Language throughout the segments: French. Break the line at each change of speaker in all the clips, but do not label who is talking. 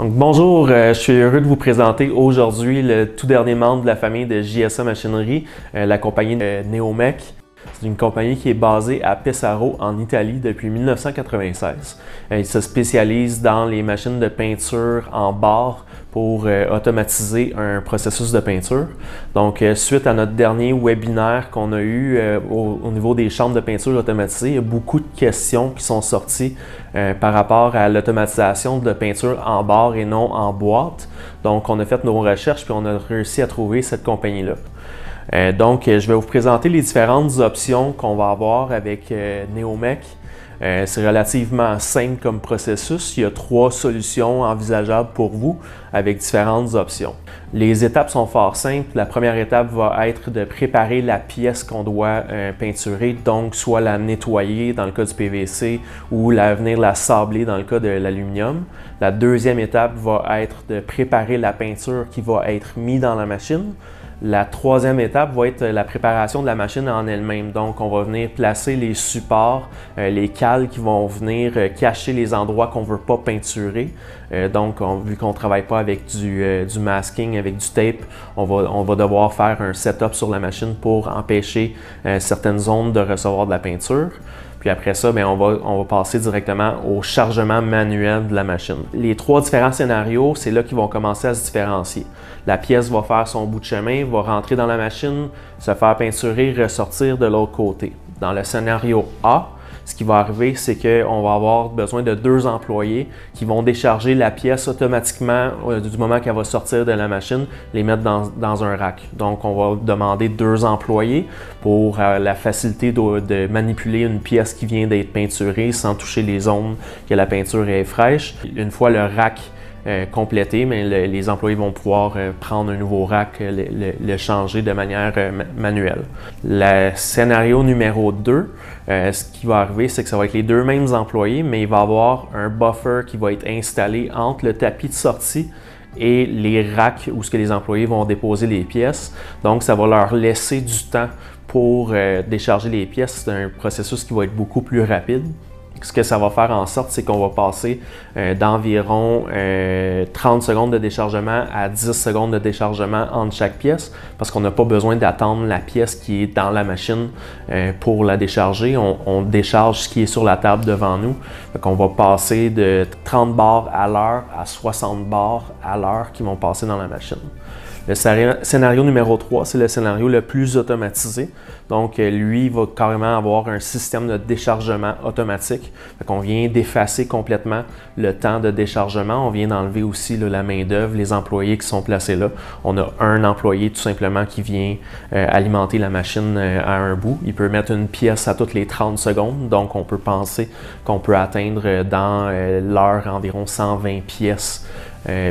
Donc bonjour, je suis heureux de vous présenter aujourd'hui le tout dernier membre de la famille de JSA Machinerie, la compagnie Neomec. C'est une compagnie qui est basée à Pesaro en Italie depuis 1996. Il se spécialise dans les machines de peinture en barre pour automatiser un processus de peinture. Donc, suite à notre dernier webinaire qu'on a eu au niveau des chambres de peinture automatisées, il y a beaucoup de questions qui sont sorties par rapport à l'automatisation de peinture en barre et non en boîte. Donc, on a fait nos recherches puis on a réussi à trouver cette compagnie-là. Donc, je vais vous présenter les différentes options qu'on va avoir avec Neomec. C'est relativement simple comme processus. Il y a 3 solutions envisageables pour vous avec différentes options. Les étapes sont fort simples. La première étape va être de préparer la pièce qu'on doit peinturer, donc soit la nettoyer dans le cas du PVC ou venir la sabler dans le cas de l'aluminium. La deuxième étape va être de préparer la peinture qui va être mise dans la machine. La troisième étape va être la préparation de la machine en elle-même. Donc, on va venir placer les supports, les cales qui vont venir cacher les endroits qu'on ne veut pas peinturer. Donc, vu qu'on ne travaille pas avec du masking, avec du tape, on va devoir faire un setup sur la machine pour empêcher certaines zones de recevoir de la peinture. Puis après ça, bien, on va passer directement au chargement manuel de la machine. Les 3 différents scénarios, c'est là qu'ils vont commencer à se différencier. La pièce va faire son bout de chemin, va rentrer dans la machine, se faire peinturer, ressortir de l'autre côté. Dans le scénario A, ce qui va arriver, c'est qu'on va avoir besoin de 2 employés qui vont décharger la pièce automatiquement du moment qu'elle va sortir de la machine, les mettre dans un rack. Donc, on va demander 2 employés pour la facilité de manipuler une pièce qui vient d'être peinturée sans toucher les zones que la peinture est fraîche. Une fois le rack complété, mais les employés vont pouvoir prendre un nouveau rack, le changer de manière manuelle. Le scénario numéro 2, ce qui va arriver, c'est que ça va être les 2 mêmes employés, mais il va y avoir un buffer qui va être installé entre le tapis de sortie et les racks où les employés vont déposer les pièces. Donc, ça va leur laisser du temps pour décharger les pièces. C'est un processus qui va être beaucoup plus rapide. Ce que ça va faire en sorte, c'est qu'on va passer d'environ 30 secondes de déchargement à 10 secondes de déchargement entre chaque pièce parce qu'on n'a pas besoin d'attendre la pièce qui est dans la machine pour la décharger. On décharge ce qui est sur la table devant nous. Donc, on va passer de 30 bars à l'heure à 60 bars à l'heure qui vont passer dans la machine. Le scénario numéro 3, c'est le scénario le plus automatisé. Donc, lui, il va carrément avoir un système de déchargement automatique. On vient d'effacer complètement le temps de déchargement. On vient d'enlever aussi la main-d'œuvre, les employés qui sont placés là. On a un employé tout simplement qui vient alimenter la machine à un bout. Il peut mettre une pièce à toutes les 30 secondes. Donc, on peut penser qu'on peut atteindre dans l'heure environ 120 pièces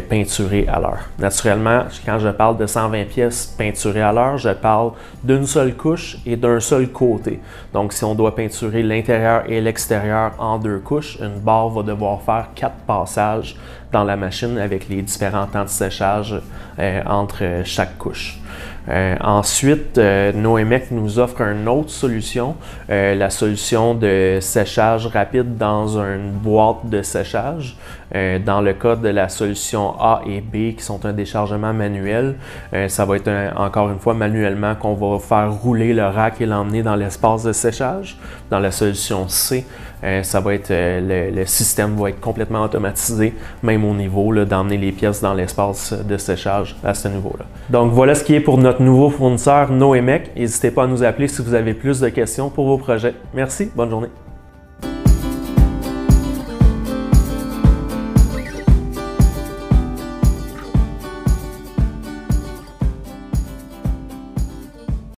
peinturées à l'heure. Naturellement, quand je parle de 120 pièces peinturées à l'heure, je parle d'une seule couche et d'un seul côté. Donc, si on doit peinturer l'intérieur et l'extérieur en 2 couches, une barre va devoir faire 4 passages dans la machine avec les différents temps de séchage entre chaque couche. Ensuite, Neomec nous offre une autre solution, la solution de séchage rapide dans une boîte de séchage. Dans le cas de la solution A et B qui sont un déchargement manuel, ça va être encore une fois manuellement qu'on va faire rouler le rack et l'emmener dans l'espace de séchage. Dans la solution C, ça va être le système va être complètement automatisé, même au niveau d'emmener les pièces dans l'espace de séchage à ce niveau-là. Donc voilà ce qui est pour notre nouveau fournisseur Neomec. N'hésitez pas à nous appeler si vous avez plus de questions pour vos projets. Merci, bonne journée.